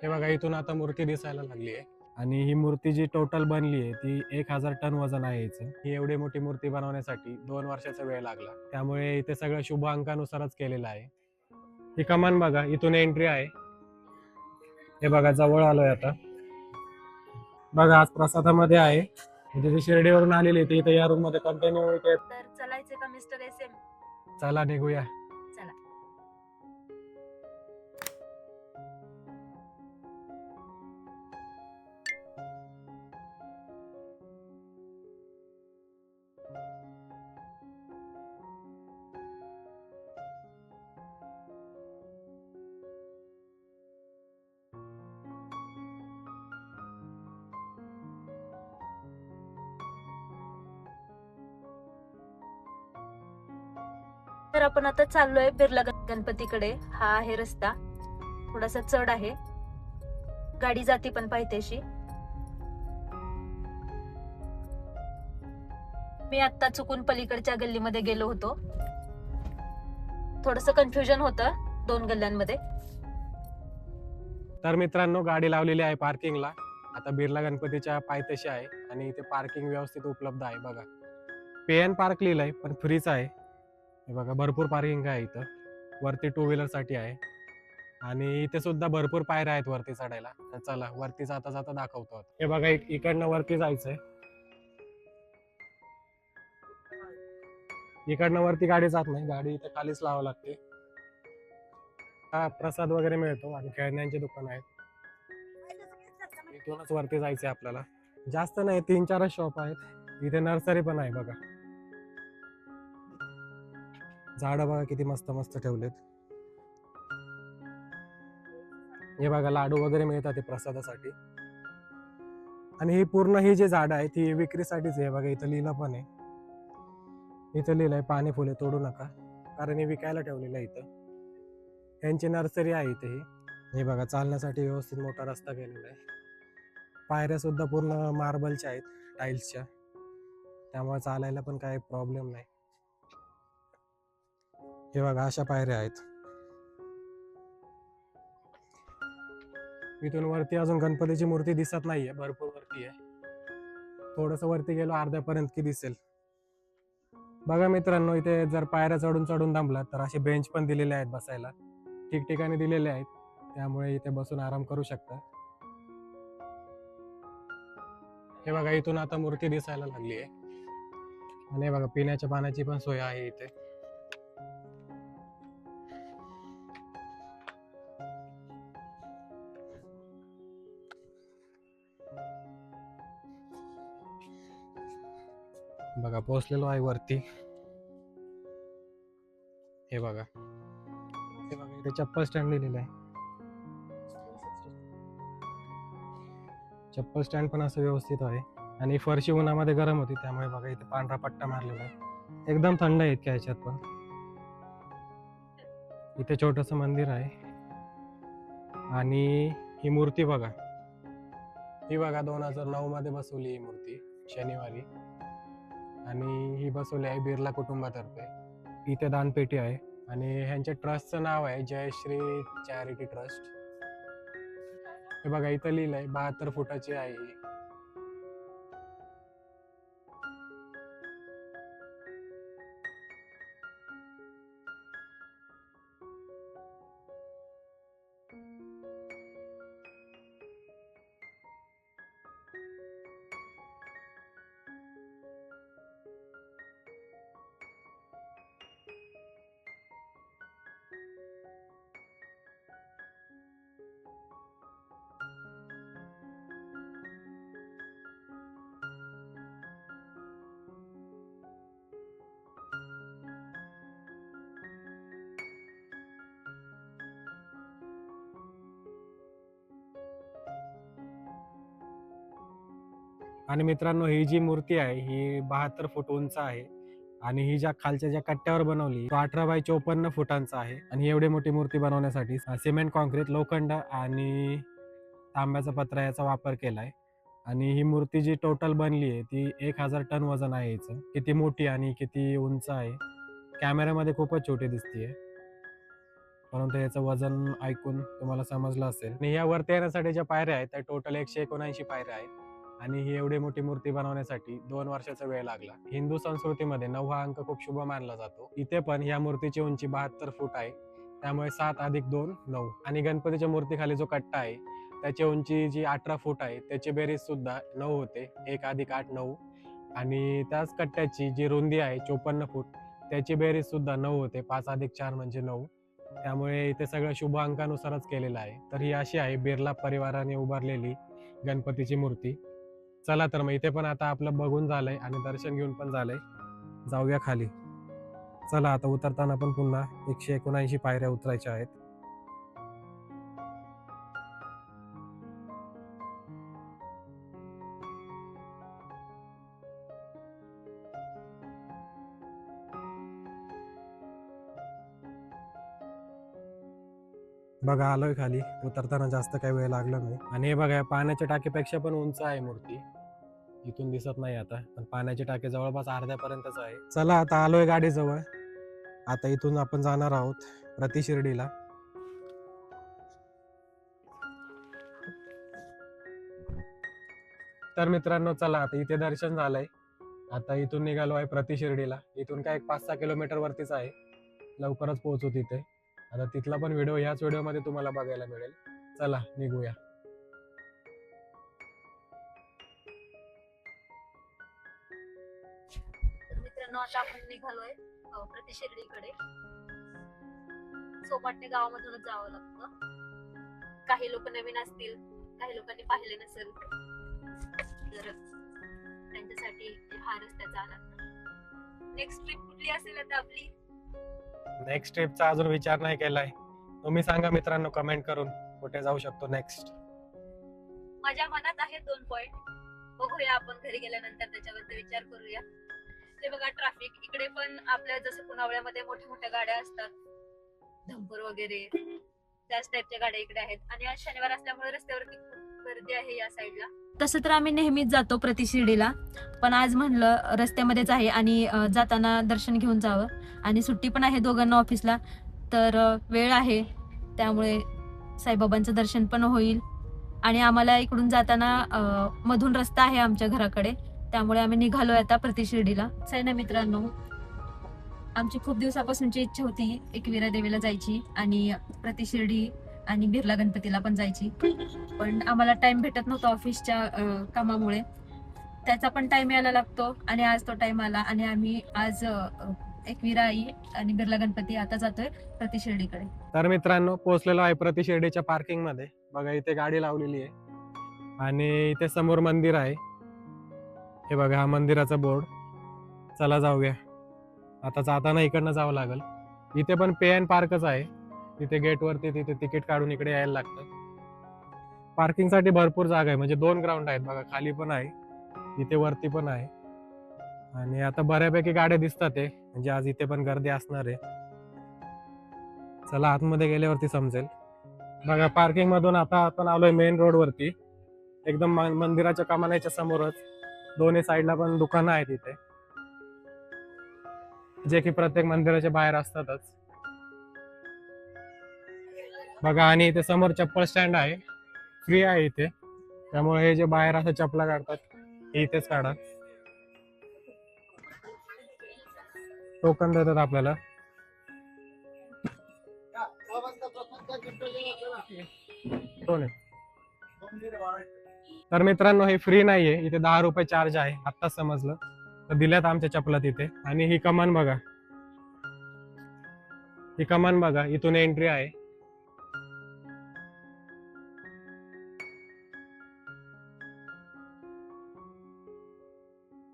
हे बघा इथून आता मूर्ती दिसायला लागली आहे आणि ही मूर्ती जी टोटल बनली आहे ती 1000 टन वजन आहे हिचं. ही एवढी मोठी मूर्ती बनवण्यासाठी 2 वर्षाचा वेळ लागला, त्यामुळे इथे सगळं शुभ अंकानुसारच केलेलं आहे. ही कमान बघा, इथून एंट्री आहे. हे बघा जवळ आलोय आता. बघा आज प्रसादामध्ये आहे, म्हणजे ती शिर्डीवरून आलेली आहे, इथे या रूम मध्ये कंटिन्यू इथे. तर चलायचे का मिस्टर एस एम? चला निघूया. चला. तर आपण आता चाललोय बिर्ला गणपतीकडे. हा आहे रस्ता, थोडासा चढ आहे, गाडी जाते पण पायथ्याशी. मी आता चुकून पलीकडच्या गल्लीमध्ये गेलो होतो, थोडस कन्फ्युजन होतं 2 गल्ल्यांमध्ये. तर मित्रांनो गाडी लावलेली आहे पार्किंगला. आता बिर्ला गणपतीच्या पायथ्याशी आहे आणि इथे पार्किंग व्यवस्थित उपलब्ध आहे. बघा पेन पार्क लिहिलंय पण फ्रीच आहे. हे बघा भरपूर पार्किंग आहे इथं. वरती 2 व्हीलर साठी आहे आणि इथे सुद्धा भरपूर पायऱ्या आहेत वरती चढायला. तर चला वरती जाता जाता दाखवतो. हे बघा इकडनं वरती जायचंय. इकडनं वरती गाडी जात नाही, गाडी इथे खालीच लावावी लागते. हा प्रसाद वगैरे मिळतो आणि खेळण्यांची दुकान आहेत. इथूनच वरती जायचंय आपल्याला. जास्त नाही 3-4 शॉप आहेत. इथे नर्सरी पण आहे बघा. झाडं बघा किती मस्त मस्त ठेवलेत. हे बघा लाडू वगैरे मिळतात प्रसादासाठी. आणि ही पूर्ण ही जी झाडं आहेत ती विक्रीसाठीच आहे. बघा इथं लिहिलं पण आहे. इथं लिहिलंय पाणी फुले तोडू नका, कारण हे विकायला ठेवलेलं आहे इथं. यांची नर्सरी आहे इथे ही. हे बघा चालण्यासाठी व्यवस्थित मोठा रस्ता केलेला आहे. पायऱ्या सुद्धा पूर्ण मार्बलच्या आहेत, टाईल्सच्या, त्यामुळे चालायला पण काही प्रॉब्लेम नाही. हे बघा अशा पायऱ्या आहेत. इथून वरती अजून गणपतीची मूर्ती दिसत नाहीये, भरपूर वरती आहे. थोडस वरती गेलो अर्ध्यापर्यंत की दिसेल. बघा मित्रांनो इथे जर पायऱ्या चढून चढून दमला तर असे बेंच पण दिलेले आहेत बसायला, ठिकठिकाणी दिलेले आहेत, त्यामुळे इथे बसून आराम करू शकता. हे बघा इथून आता मूर्ती दिसायला लागली आहे आणि बघा पिण्याच्या पाण्याची पण सोय आहे इथे. बघा पोहोचलेलो आहे वरती. हे बघा इथे चप्पल स्टँड लिहिलेलं आहे. चप्पल स्टँड पण असं व्यवस्थित आहे आणि फरशी उन्हामध्ये गरम होती, त्यामुळे बघा इथे पांढरा पट्टा मारलेला आहे. एकदम थंड आहे इतक्या ह्याच्यात पण. इथे छोटस मंदिर आहे आणि ही मूर्ती बघा, ही बघा 2009 मध्ये बसवली ही मूर्ती शनिवारी, आणि ही बसवली आहे बिर्ला कुटुंबातर्फे. इथे दानपेटी आहे आणि ह्यांच्या ट्रस्टचं नाव आहे जयश्री चॅरिटी ट्रस्ट. हे बघा इथं लिहिलंय 72 फुटाची आहे ही. आणि मित्रांनो ही जी मूर्ती आहे ही 72 फूट उंच आहे आणि ही ज्या खालच्या ज्या कट्ट्यावर बनवली तो 18 बाय 54 फुटांचा आहे. आणि एवढी मोठी मूर्ती बनवण्यासाठी सिमेंट, कॉन्क्रीट, लोखंड आणि तांब्याचा पत्रा याचा वापर केलाय. आणि ही मूर्ती जी टोटल बनली आहे ती 1000 टन वजन आहे हिचं. किती मोठी आणि किती उंच आहे, कॅमेऱ्यामध्ये खूपच छोटी दिसतीये. परंतु याचं वजन ऐकून तुम्हाला समजलं असेल. आणि या वरती येण्यासाठी ज्या पायऱ्या आहेत त्या टोटल 179 पायऱ्या आहेत. आणि ही एवढी मोठी मूर्ती बनवण्यासाठी 2 वर्षाचा वेळ लागला. हिंदू संस्कृतीमध्ये 9 हा अंक खूप शुभ मानला जातो. इथे पण या मूर्तीची उंची 72 फूट आहे. त्यामुळे 7 + 2 9. आणि गणपतीच्या मूर्तीखाली जो कट्टा आहे त्याची उंची जी 18 फूट आहे त्याची बेरीज सुद्धा 9 होते. 1 + 8 9. आणि त्याच कट्ट्याची जी रुंदी आहे 54 फूट त्याची बेरीज सुद्धा 9 होते. 5 + 4 म्हणजे 9. त्यामुळे इथे सगळं शुभ अंकानुसारच केलेलं आहे. तर ही अशी आहे बिर्ला परिवाराने उभारलेली गणपतीची मूर्ती. चला तर मग इथे पण आता आपलं बघून झालंय आणि दर्शन घेऊन पण झालंय. जाऊया खाली. चला आता उतरताना पण पुन्हा 179 पायऱ्या उतरायच्या आहेत. बघा आलोय खाली. उतरताना जास्त काही वेळ लागला नाही. आणि हे बघा पाण्याच्या टाकीपेक्षा पण उंच आहे मूर्ती. इथून दिसत नाही आता, पण पाण्याची टाकी जवळपास अर्ध्यापर्यंतच आहे. चला आता आलोय गाडीजवळ. आता इथून आपण जाणार आहोत प्रति शिर्डीला. तर मित्रांनो चला आता इथे दर्शन झालंय. आता इथून निघालो आहे प्रति शिर्डीला. इथून काय 5-6 किलोमीटर वरतीच आहे. लवकरच पोहोचू तिथे. आता तिथला पण व्हिडिओ ह्याच व्हिडिओमध्ये तुम्हाला बघायला मिळेल. चला निघूया. तर मित्रांनो आता आपण निघालोय प्रति शिर्डीकडे. सोपाटणे गावामधूनच जावं लागतं. काही लोक नवीन असतील, काही लोकांनी पाहिले नसेल, तर त्यांच्यासाठी हा रस्त्याचा आनंद. नेक्स्ट ट्रिप कुठली असेल आता आपली? नेक्स्ट ट्रिपचा अजून विचार नाही केलाय. तुम्ही सांगा मित्रांनो कमेंट करून कुठे जाऊ शकतो नेक्स्ट. माझ्या मनात आहे 2 पॉइंट. बघूया आपण घरी गेल्यानंतर त्याच्याबद्दल विचार करूया. ते बघा ट्रॅफिक इकडे पण आपल्या जसं पुनावळ्यामध्ये मोठ्या मोठ्या गाड्या असतात, धंपर वगैरे त्याच टाईपच्या गाड्या इकडे आहेत. आणि आज शनिवार असल्यामुळे रस्त्यावरती खूप गर्दी आहे या साईडला. तसं तर आम्ही नेहमीच जातो प्रति शिर्डीला, पण आज म्हणलं रस्त्यामध्येच आहे आणि जाताना दर्शन घेऊन जावं. आणि सुट्टी पण आहे दोघांना ऑफिसला, तर वेळ आहे त्यामुळे साईबाबांचं दर्शन पण होईल. आणि आम्हाला इकडून जाताना मधून रस्ता आहे आमच्या घराकडे, त्यामुळे आम्ही निघालोय आता प्रति शिर्डीला. आहे ना मित्रांनो, आमची खूप दिवसापासूनची इच्छा होती एकविरा देवीला जायची आणि प्रति शिर्डी आणि बिर्ला गणपतीला पण जायची, पण आम्हाला टाइम भेटत नव्हता ऑफिसच्या कामामुळे. त्याचा पण टाइम यायला लागतो आणि आज तो टाइम आला आणि आम्ही आज एकविरा आई आणि बिर्ला गणपती आता जातोय प्रति शिर्डीकडे. तर मित्रांनो पोहोचलेलो आहे प्रति शिर्डीच्या पार्किंग मध्ये. बघा इथे गाडी लावलेली आहे आणि इथे समोर मंदिर आहे. हे बघा हा मंदिराचा बोर्ड. चला जाऊया. आता जाताना इकडनं जावं लागेल. इथे पण पे अँड पार्कच आहे. तिथे गेट वरती तिथे तिकीट काढून इकडे यायला लागतं. पार्किंग साठी भरपूर जागा आहे, म्हणजे 2 ग्राउंड आहेत बघा. खाली पण आहे, इथे वरती पण आहे. आणि आता बऱ्यापैकी गाड्या दिसतात आहे, म्हणजे आज इथे पण गर्दी असणार आहे. चला आतमध्ये गेल्यावरती समजेल. बघा पार्किंग मधून आता आपण आलोय मेन रोड वरती. एकदम मंदिराच्या कमानीच्या समोरच दोन्ही साईडला पण दुकानं आहेत इथे, जे की प्रत्येक मंदिराच्या बाहेर असतातच. बघा आणि इथे समोर चप्पल स्टँड आहे, फ्री आहे इथे. त्यामुळे हे जे बाहेर असं चपला काढतात हे इथेच काढा. टोकन देतात आपल्याला. तर मित्रांनो हे फ्री नाहीये, इथे 10 रुपये चार्ज आहे. आत्ताच समजलं, तर दिल्यात आमच्या चपला तिथे. आणि ही कमान बघा, ही कमान बघा, इथून एंट्री आहे.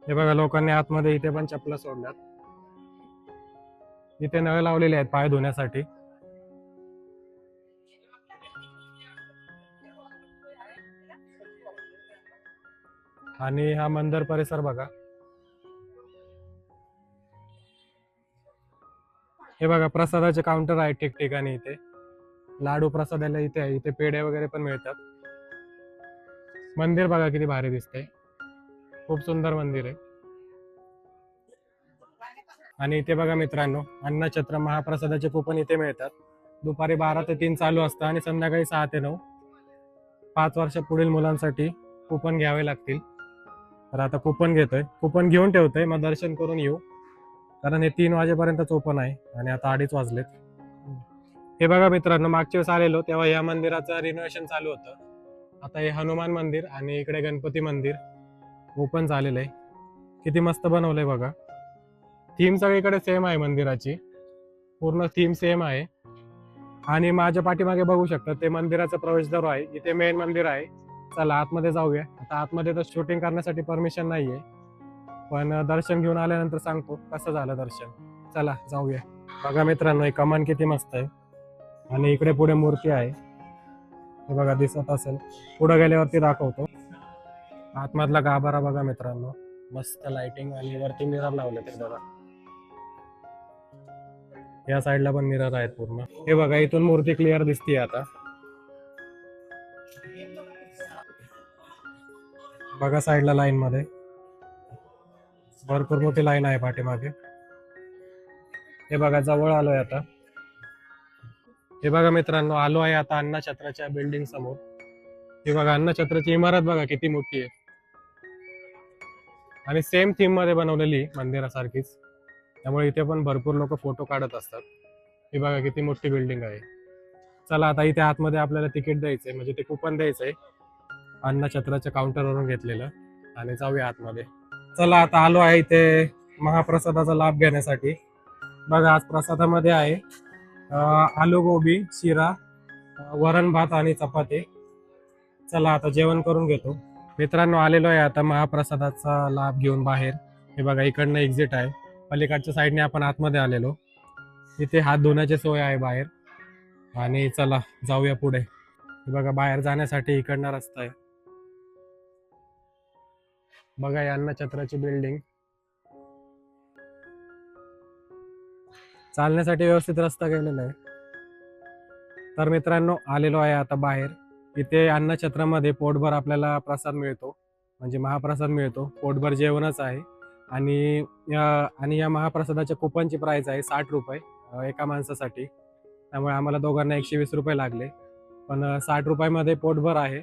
हे बघा लोकांनी आतमध्ये इथे पण चपला सोडल्यात. इथे नळ लावलेले आहेत पाय धुण्यासाठी. आणि हा मंदिर परिसर बघा. हे बघा प्रसादाचे काउंटर आहे ठिकठिकाणी. इथे लाडू प्रसादाला इथे आहे. इथे पेढे वगैरे पण मिळतात. मंदिर बघा किती भारी दिसतंय, खूप सुंदर मंदिर आहे. आणि इथे बघा मित्रांनो अन्नछत्र महाप्रसादाचे कुपन इथे मिळतात. दुपारी 12 ते 3 चालू असतं आणि संध्याकाळी 6 ते 9. 5 वर्षापुढील मुलांसाठी कुपन घ्यावे लागतील. तर आता कुपन घेतोय, कुपन घेऊन ठेवतोय, मग दर्शन करून येऊ, कारण हे 3 वाजेपर्यंतच ओपन आहे आणि आता 2:30 वाजलेत. हे बघा मित्रांनो, मागच्या वेळेस आलेलो तेव्हा या मंदिराचं रिनोव्हेशन चालू होतं. आता हे हनुमान मंदिर आणि इकडे गणपती मंदिर ओपन झालेलं आहे. किती मस्त बनवलंय बघा. थीम सगळीकडे सेम आहे मंदिराची, पूर्ण थीम सेम आहे. आणि माझ्या पाठीमागे बघू शकता ते मंदिराचं प्रवेशद्वार आहे. इथे मेन मंदिर आहे. चला आतमध्ये जाऊया. आता आतमध्ये तर शूटिंग करण्यासाठी परमिशन नाहीये, पण दर्शन घेऊन आल्यानंतर सांगतो कसं झालं दर्शन. चला जाऊया. बघा मित्रांनो, ही कमान किती मस्त आहे आणि इकडे पुढे मूर्ती आहे. हे बघा दिसत असेल, पुढे गेल्यावरती दाखवतो. आतमधला गाभारा बघा मित्रांनो, मस्त लाइटिंग आणि वरती मिरर लावले ते बघा. या साईडला पण मिरर आहेत पूर्ण. हे बघा, इथून मूर्ती क्लिअर दिसतीये आता. बघा साईडला लाईन मध्ये भरपूर मोठी लाईन आहे पाठीमागे. हे बघा जवळ आलोय आता. हे बघा मित्रांनो, आलो आहे आता अन्नछत्राच्या बिल्डिंग समोर. हे बघा अन्नछत्राची इमारत बघा किती मोठी आहे आणि सेम थीम मध्ये बनवलेली मंदिरासारखीच, त्यामुळे इथे पण भरपूर लोक फोटो काढत असतात. हे बघा किती मोठी बिल्डिंग आहे. चला आता इथे आतमध्ये आपल्याला तिकीट द्यायचंय, म्हणजे ते कुपन द्यायचंय अन्नछत्राच्या काउंटरवरून घेतलेलं, आणि जाऊया आतमध्ये. चला आता आलो आहे इथे महाप्रसादाचा लाभ घेण्यासाठी. बघा आज प्रसादामध्ये आहे आलू गोबी, शिरा, वरण भात आणि चपाती. चला आता जेवण करून घेतो. मित्रांनो, आलेलो आहे आता महाप्रसादाचा लाभ घेऊन बाहेर. हे बघा इकडनं एक्झिट आहे, पलीकडच्या साईडने आपण आतमध्ये आलेलो. इथे हात धुण्याची सोय आहे बाहेर. आणि चला जाऊया पुढे. हे बघा बाहेर जाण्यासाठी इकडनं रस्ता आहे. बघा या अन्नछत्राची बिल्डिंग. चालण्यासाठी व्यवस्थित रस्ता गेलेला आहे. तर मित्रांनो, आलेलो आहे आता बाहेर. इथे अन्नछत्रामध्ये पोटभर आपल्याला प्रसाद मिळतो, म्हणजे महाप्रसाद मिळतो. पोटभर जेवणच आहे. आणि या महाप्रसादाच्या कुपनची प्राइस आहे 60 रुपये एका माणसासाठी. त्यामुळे आम्हाला दोघांना 120 रुपये लागले, पण 60 रुपयामध्ये पोटभर आहे.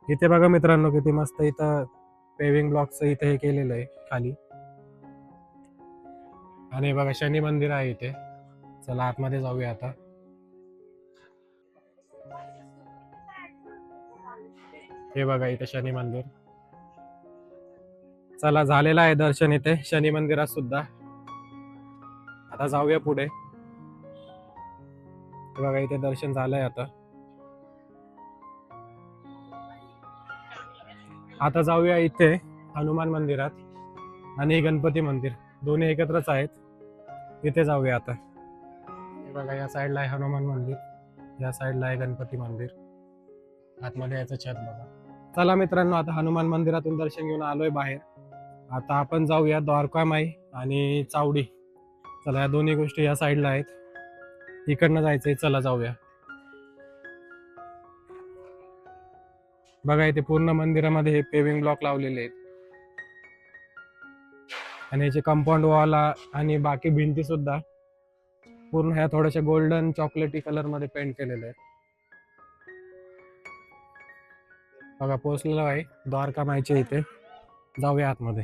इथे बघा मित्रांनो किती मस्त इथं पेविंग ब्लॉकचं इथे हे केलेलं आहे खाली. आणि बघा शनी मंदिर आहे इथे. चला आतमध्ये जाऊया आता. हे बघा इथे शनी मंदिर. चला झालेलं आहे दर्शन इथे शनी मंदिरात सुद्धा. आता जाऊया पुढे. हे बघा इथे दर्शन झालंय आता. आता जाऊया इथे हनुमान मंदिरात आणि गणपती मंदिर, दोन्ही एकत्रच आहेत. इथे जाऊया आता. हे बघा या साईडला आहे हनुमान मंदिर, या साईडला आहे गणपती मंदिर. आतमध्ये याचं छत बघा. चला मित्रांनो, आता हनुमान मंदिरातून दर्शन घेऊन आलोय बाहेर. आता आपण जाऊया द्वारकामाई आणि चावडी. चला या दोन्ही गोष्टी या साईडला आहेत, इकडनं जायचंय. चला जाऊया. बघा इथे पूर्ण मंदिरामध्ये हे पेविंग ब्लॉक लावलेले आहेत आणि याचे कंपाऊंड वॉल आणि बाकी भिंती सुद्धा पूर्ण ह्या थोड्याशा गोल्डन चॉकलेटी कलर मध्ये पेंट केलेले आहेत. बघा पोहोचलेलो आहे द्वारका माईच्या इथे. जाऊया आतमध्ये.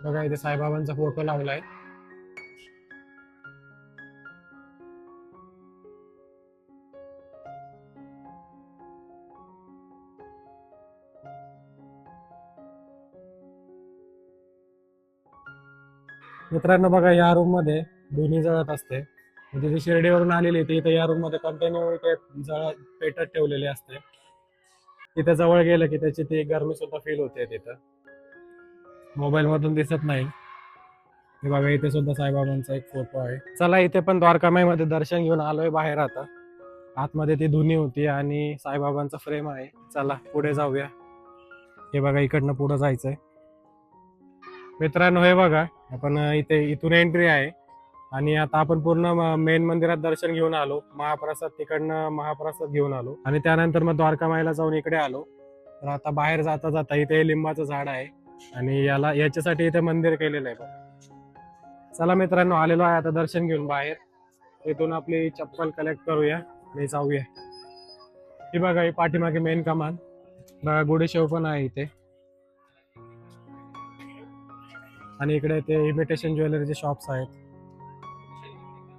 बघा इथे साईबाबांचा फोटो लावलाय. मित्रांनो बघा या रूम मध्ये दोन्ही जळत असते, म्हणजे जी शिर्डीवरून आलेली ती इथे या रूम मध्ये कंटिन्यू इथे पेटत ठेवलेली असते. तिथे जवळ गेलं की त्याची ती गरमी सुद्धा फील होते. तिथं मोबाईल मधून दिसत नाही. हे बघा इथे सुद्धा साईबाबांचा एक फोटो आहे. चला इथे पण द्वारकामाई मध्ये दर्शन घेऊन आलोय बाहेर आता. आतमध्ये ती धुनी होती आणि साईबाबांचा फ्रेम आहे. चला पुढे जाऊया. हे बघा इकडनं पुढे जायचंय. मित्रांनो हे बघा आपण इथे इथून एंट्री आहे आणि आता आपण पूर्ण मेन मंदिरात दर्शन घेऊन आलो, महाप्रसाद तिकडनं महाप्रसाद घेऊन आलो आणि त्यानंतर मग द्वारका माईला जाऊन इकडे आलो. तर आता बाहेर जाता जाता इथे लिंबाचं झाड आहे आणि याच्यासाठी इथे मंदिर केलेलं आहे बघ. चला मित्रांनो, आलेलो आहे आता दर्शन घेऊन बाहेर. इथून आपली चप्पल कलेक्ट करूया आणि जाऊया. ही बघा, ही पाठीमागे मेन कमान बघा, गुढीशेव पण आहे इथे. आणि इकडे ते इमिटेशन ज्वेलरीचे शॉप्स आहेत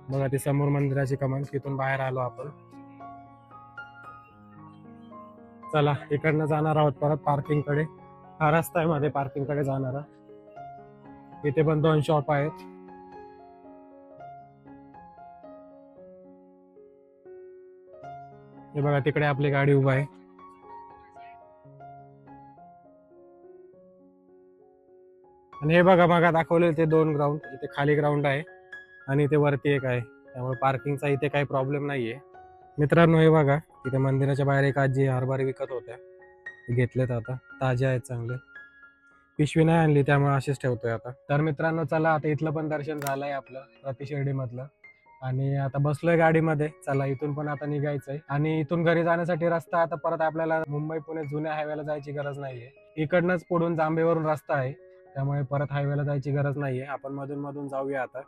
बघा. ती समोर मंदिराची कमान, तिथून बाहेर आलो आपण. चला, इकडनं जाणार आहोत परत पार्किंग कडे. हा रस्ता आहे मध्ये पार्किंग कडे जाणारा. इथे पण 2 शॉप आहेत. हे बघा, तिकडे आपली गाडी उभा आहे. आणि हे बघा, बघा दाखवले ते 2 ग्राउंड. इथे खाली ग्राउंड आहे आणि इथे वरती एक आहे, त्यामुळे पार्किंगचा इथे काही प्रॉब्लेम नाहीये. मित्रांनो, हे बघा, तिथे मंदिराच्या बाहेर एक आजी हरभरे विकत होत्या. घेतलेत आता, ताजे आहेत चांगले. पिशवी नाही आणली त्यामुळे असेच ठेवतोय आता. तर मित्रांनो, चला आता इथलं पण दर्शन झालंय आपलं प्रति शिर्डी मधलं. आणि आता बसलोय गाडीमध्ये. चला, इथून पण आता निघायचंय. आणि इथून घरी जाण्यासाठी रस्ता आता परत आपल्याला मुंबई पुणे जुन्या हायवेला जायची गरज नाहीये. इकडनंच पुढून जांभेवरून रस्ता आहे, त्यामुळे परत हायवेला जायची गरज नाहीये. आपण मधून मधून जाऊया आता.